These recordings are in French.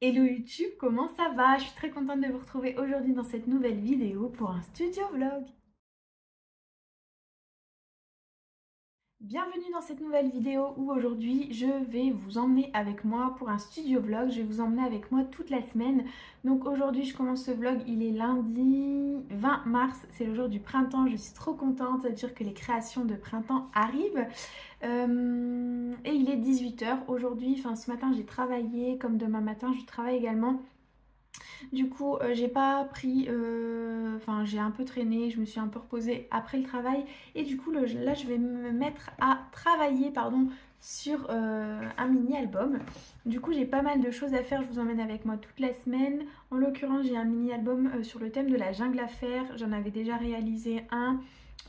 Hello YouTube, comment ça va? Je suis très contente de vous retrouver aujourd'hui dans cette nouvelle vidéo pour un studio vlog. Bienvenue dans cette nouvelle vidéo où aujourd'hui je vais vous emmener avec moi pour un studio vlog. Je vais vous emmener avec moi toute la semaine. Donc aujourd'hui je commence ce vlog, il est lundi 20 mars, c'est le jour du printemps. Je suis trop contente, ça veut dire que les créations de printemps arrivent. Et il est 18 h aujourd'hui, enfin ce matin j'ai travaillé, comme demain matin je travaille également. Du coup, j'ai pas pris, enfin j'ai un peu traîné, je me suis un peu reposée après le travail et du coup là je vais me mettre à travailler pardon sur un mini-album. Du coup j'ai pas mal de choses à faire, je vous emmène avec moi toute la semaine. En l'occurrence j'ai un mini-album sur le thème de la jungle à faire, j'en avais déjà réalisé un,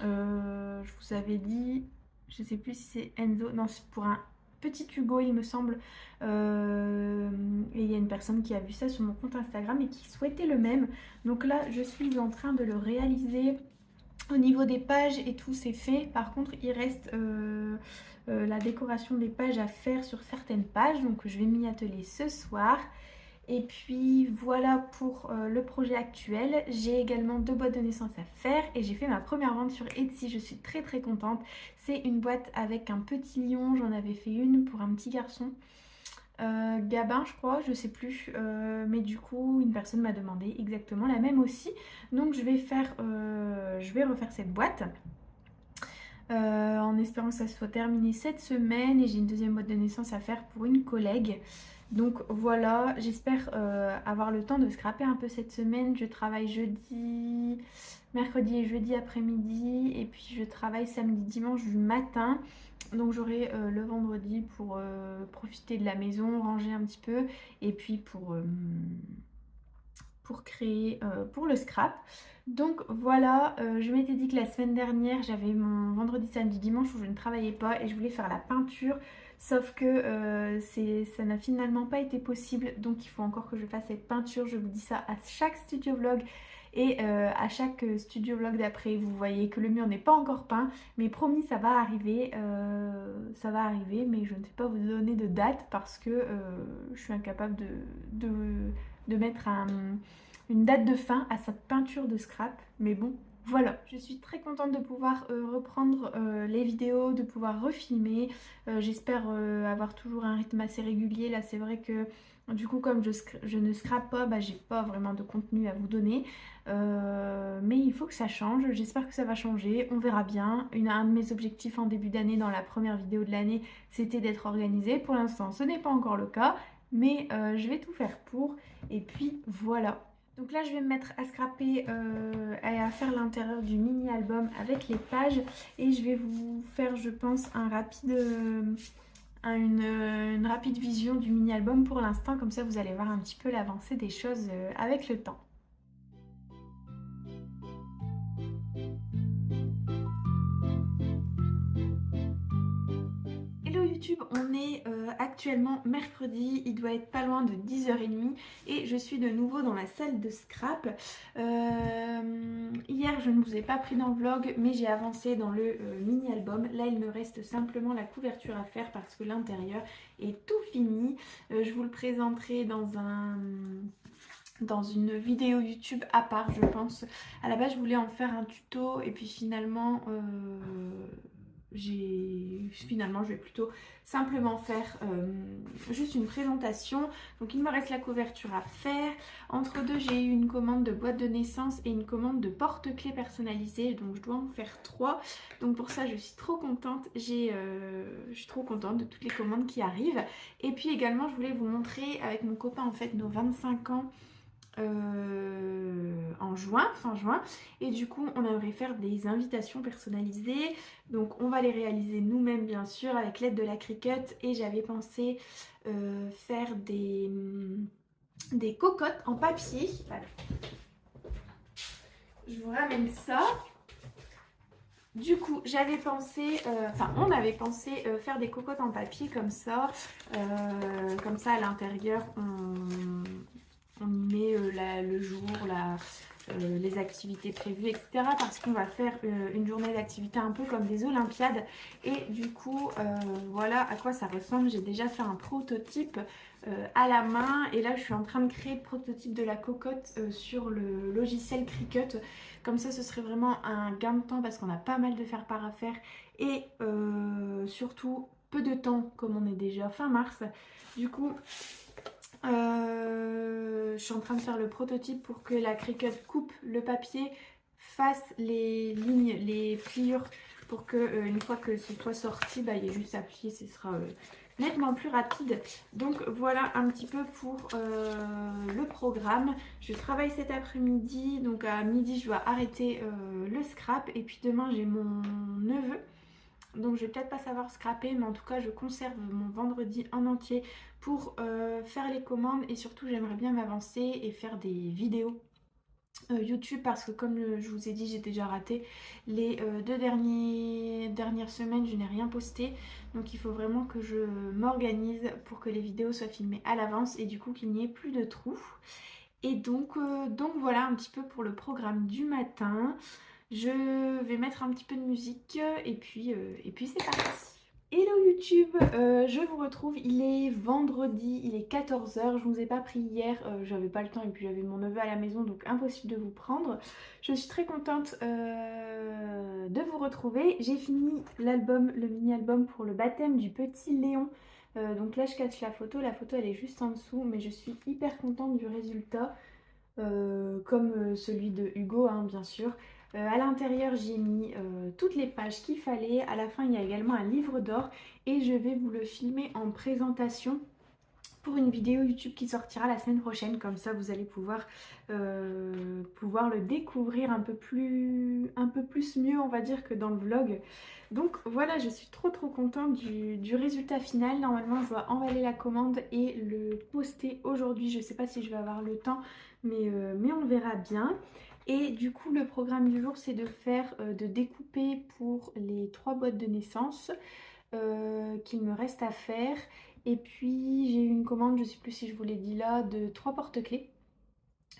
je vous avais dit, je sais plus si c'est Enzo, non c'est pour un petit Hugo il me semble. Et il y a une personne qui a vu ça sur mon compte Instagram et qui souhaitait le même. Donc là je suis en train de le réaliser. Au niveau des pages et tout c'est fait. Par contre il reste la décoration des pages à faire sur certaines pages. Donc je vais m'y atteler ce soir. Et puis voilà pour le projet actuel. J'ai également 2 boîtes de naissance à faire et j'ai fait ma première vente sur Etsy. Je suis très très contente. C'est une boîte avec un petit lion. J'en avais fait une pour un petit garçon. Gabin je crois, je sais plus, mais du coup une personne m'a demandé exactement la même aussi, donc je vais refaire cette boîte en espérant que ça soit terminé cette semaine et j'ai une deuxième boîte de naissance à faire pour une collègue. Donc voilà, j'espère avoir le temps de scraper un peu cette semaine. Je travaille mercredi et jeudi après-midi et puis je travaille samedi, dimanche du matin. Donc j'aurai le vendredi pour profiter de la maison, ranger un petit peu et puis pour créer pour le scrap. Donc voilà, je m'étais dit que la semaine dernière j'avais mon vendredi, samedi, dimanche où je ne travaillais pas et je voulais faire la peinture. Sauf que ça n'a finalement pas été possible, donc il faut encore que je fasse cette peinture. Je vous dis ça à chaque studio vlog et à chaque studio vlog d'après. Vous voyez que le mur n'est pas encore peint, mais promis ça va arriver, mais je ne sais pas vous donner de date parce que je suis incapable de mettre une date de fin à cette peinture de scrap. Mais bon, voilà, je suis très contente de pouvoir reprendre les vidéos, de pouvoir refilmer. J'espère avoir toujours un rythme assez régulier. Là, c'est vrai que du coup, comme je ne scrape pas, bah, j'ai pas vraiment de contenu à vous donner. Mais il faut que ça change. J'espère que ça va changer. On verra bien. Un de mes objectifs en début d'année, dans la première vidéo de l'année, c'était d'être organisée. Pour l'instant, ce n'est pas encore le cas. Mais je vais tout faire pour. Et puis voilà. Donc là, je vais me mettre à scraper et à faire l'intérieur du mini-album avec les pages. Et je vais vous faire, je pense, une rapide vision du mini-album pour l'instant. Comme ça, vous allez voir un petit peu l'avancée des choses avec le temps. Hello YouTube, on est actuellement mercredi, il doit être pas loin de 10h30 et je suis de nouveau dans la salle de scrap. Hier je ne vous ai pas pris dans le vlog mais j'ai avancé dans le mini-album. Là il me reste simplement la couverture à faire parce que l'intérieur est tout fini. Je vous le présenterai dans une vidéo YouTube à part je pense. À la base je voulais en faire un tuto et puis finalement je vais plutôt simplement faire juste une présentation. Donc il me reste la couverture à faire. Entre deux j'ai eu une commande de boîte de naissance et une commande de porte-clés personnalisée, donc je dois en faire 3. Donc pour ça je suis trop contente. Je suis trop contente de toutes les commandes qui arrivent. Et puis également je voulais vous montrer avec mon copain en fait nos 25 ans en juin, fin juin, et du coup on aimerait faire des invitations personnalisées, donc on va les réaliser nous-mêmes bien sûr avec l'aide de la Cricut et j'avais pensé faire des cocottes en papier. Voilà. Je vous ramène ça. Du coup, j'avais pensé, on avait pensé faire des cocottes en papier comme ça à l'intérieur on y met le jour, les activités prévues, etc. Parce qu'on va faire une journée d'activité un peu comme des Olympiades. Et du coup, voilà à quoi ça ressemble. J'ai déjà fait un prototype. à la main. Et là je suis en train de créer le prototype de la cocotte sur le logiciel Cricut. Comme ça ce serait vraiment un gain de temps parce qu'on a pas mal de faire-part à faire et surtout peu de temps comme on est déjà fin mars. Du coup je suis en train de faire le prototype pour que la Cricut coupe le papier, fasse les lignes, les pliures pour que une fois que ce soit sorti, bah, il y ait juste à plier, ce sera nettement plus rapide. Donc voilà un petit peu pour le programme. Je travaille cet après-midi, donc à midi je dois arrêter le scrap et puis demain j'ai mon neveu. Donc je vais peut-être pas savoir scraper, mais en tout cas je conserve mon vendredi en entier pour faire les commandes. Et surtout j'aimerais bien m'avancer et faire des vidéos YouTube parce que comme je vous ai dit, j'ai déjà raté les deux dernières semaines, je n'ai rien posté. Donc il faut vraiment que je m'organise pour que les vidéos soient filmées à l'avance et du coup qu'il n'y ait plus de trous. Et donc voilà un petit peu pour le programme du matin. Je vais mettre un petit peu de musique et puis c'est parti. Hello YouTube, je vous retrouve, il est vendredi, il est 14 h, je ne vous ai pas pris hier, j'avais pas le temps et puis j'avais mon neveu à la maison donc impossible de vous prendre. Je suis très contente de vous retrouver, j'ai fini l'album, le mini-album pour le baptême du petit Léon. Donc là je cache la photo elle est juste en dessous mais je suis hyper contente du résultat. Comme celui de Hugo hein, bien sûr. À l'intérieur j'ai mis toutes les pages qu'il fallait. À la fin il y a également un livre d'or et je vais vous le filmer en présentation pour une vidéo YouTube qui sortira la semaine prochaine. Comme ça vous allez pouvoir le découvrir un peu plus mieux on va dire que dans le vlog. Donc voilà, je suis trop contente du résultat final. Normalement je dois emballer la commande et le poster aujourd'hui. Je sais pas si je vais avoir le temps mais on verra bien. Et du coup le programme du jour c'est de découper pour les 3 boîtes de naissance qu'il me reste à faire. Et puis j'ai eu une commande, je sais plus si je vous l'ai dit là, de 3 porte-clés.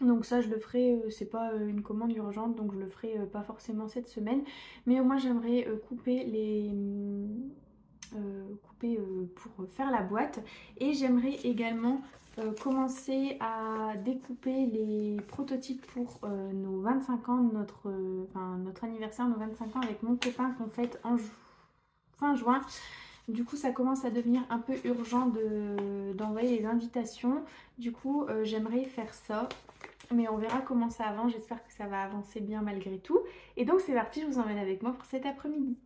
Donc ça je le ferai, c'est pas une commande urgente donc je le ferai pas forcément cette semaine. Mais au moins j'aimerais couper pour faire la boîte. Et j'aimerais également commencer à découper les prototypes pour nos 25 ans, notre anniversaire, nos 25 ans avec mon copain qu'on fête en fin juin. Du coup ça commence à devenir un peu urgent d'envoyer les invitations. Du coup j'aimerais faire ça. Mais on verra comment ça avance, j'espère que ça va avancer bien malgré tout. Et donc c'est parti, je vous emmène avec moi pour cet après-midi.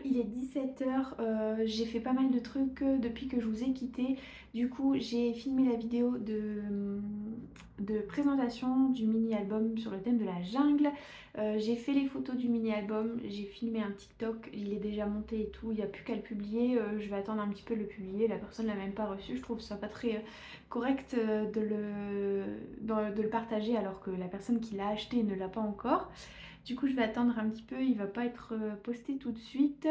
Il est 17 h, j'ai fait pas mal de trucs depuis que je vous ai quitté. Du coup j'ai filmé la vidéo de présentation du mini-album sur le thème de la jungle. J'ai fait les photos du mini-album, j'ai filmé un TikTok, il est déjà monté et tout, il n'y a plus qu'à le publier. Je vais attendre un petit peu de le publier, la personne ne l'a même pas reçu, je trouve ça pas très correct de le partager alors que la personne qui l'a acheté ne l'a pas encore. Du coup je vais attendre un petit peu, il va pas être posté tout de suite.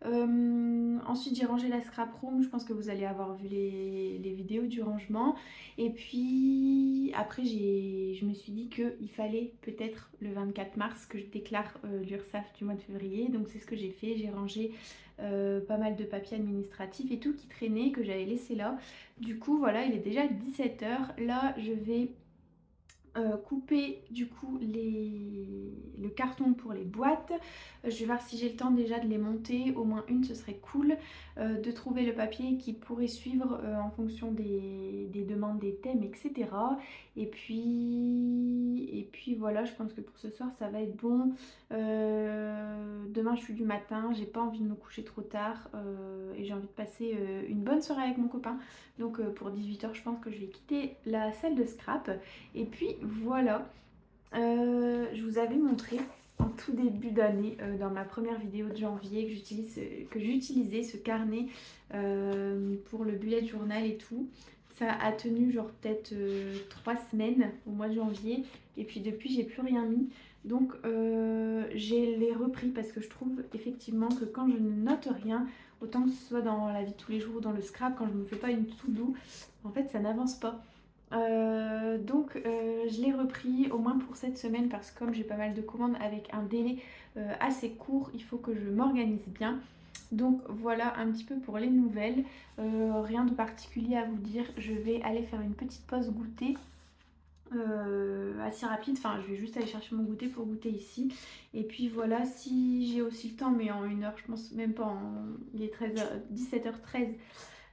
Ensuite j'ai rangé la scrap room, je pense que vous allez avoir vu les vidéos du rangement. Et puis après je me suis dit qu'il fallait peut-être le 24 mars que je déclare l'URSSAF du mois de février. Donc c'est ce que j'ai fait, j'ai rangé pas mal de papiers administratifs et tout qui traînait, que j'avais laissé là. Du coup voilà, il est déjà 17 h. Là je vais couper du coup le carton pour les boîtes. Je vais voir si j'ai le temps déjà de les monter, au moins une ce serait cool. De trouver le papier qui pourrait suivre en fonction des demandes, des thèmes, etc. Et puis voilà, je pense que pour ce soir ça va être bon. Demain je suis du matin, j'ai pas envie de me coucher trop tard et j'ai envie de passer une bonne soirée avec mon copain. Donc pour 18 h je pense que je vais quitter la salle de scrap. Et puis voilà, je vous avais montré en tout début d'année, dans ma première vidéo de janvier, que j'utilisais ce carnet pour le bullet journal et tout. Ça a tenu genre peut-être 3 semaines au mois de janvier. Et puis depuis, j'ai plus rien mis. Donc j'ai les repris parce que je trouve effectivement que quand je ne note rien, autant que ce soit dans la vie de tous les jours ou dans le scrap, quand je me fais pas une to-do, en fait ça n'avance pas. Je l'ai repris au moins pour cette semaine parce que comme j'ai pas mal de commandes avec un délai assez court, il faut que je m'organise bien. Donc voilà un petit peu pour les nouvelles. Rien de particulier à vous dire. Je vais aller faire une petite pause goûter. Assez rapide, enfin je vais juste aller chercher mon goûter pour goûter ici et puis voilà, si j'ai aussi le temps, mais en 1 heure, je pense même pas il est 17h13,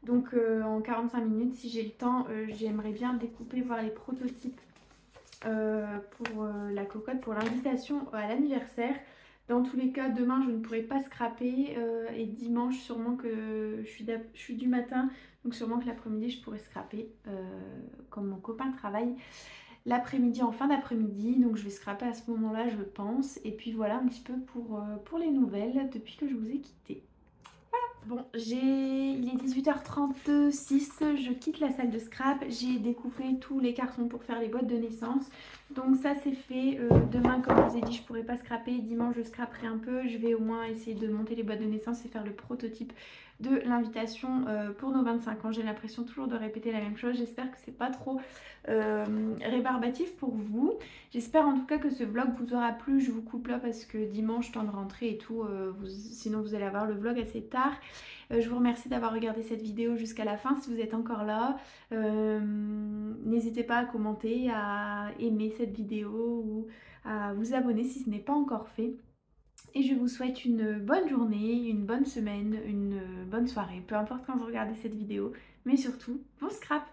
donc en 45 minutes si j'ai le temps, j'aimerais bien découper, voir les prototypes pour la cocotte, pour l'invitation à l'anniversaire. Dans tous les cas, demain je ne pourrai pas scraper et dimanche sûrement que je suis du matin, donc sûrement que l'après-midi je pourrai scraper comme mon copain travaille l'après-midi en fin d'après-midi, donc je vais scraper à ce moment-là je pense. Et puis voilà un petit peu pour les nouvelles depuis que je vous ai quitté. Bon, il est 18h36, je quitte la salle de scrap, j'ai découpé tous les cartons pour faire les boîtes de naissance. Donc ça c'est fait, demain comme je vous ai dit je pourrai pas scraper, dimanche je scraperai un peu, je vais au moins essayer de monter les boîtes de naissance et faire le prototype de l'invitation pour nos 25 ans. J'ai l'impression toujours de répéter la même chose, j'espère que c'est pas trop rébarbatif pour vous. J'espère en tout cas que ce vlog vous aura plu. Je vous coupe là parce que dimanche temps de rentrée et tout, sinon vous allez avoir le vlog assez tard. Je vous remercie d'avoir regardé cette vidéo jusqu'à la fin si vous êtes encore là. N'hésitez pas à commenter, à aimer cette vidéo ou à vous abonner si ce n'est pas encore fait. Et je vous souhaite une bonne journée, une bonne semaine, une bonne soirée, peu importe quand vous regardez cette vidéo. Mais surtout, bon scrap!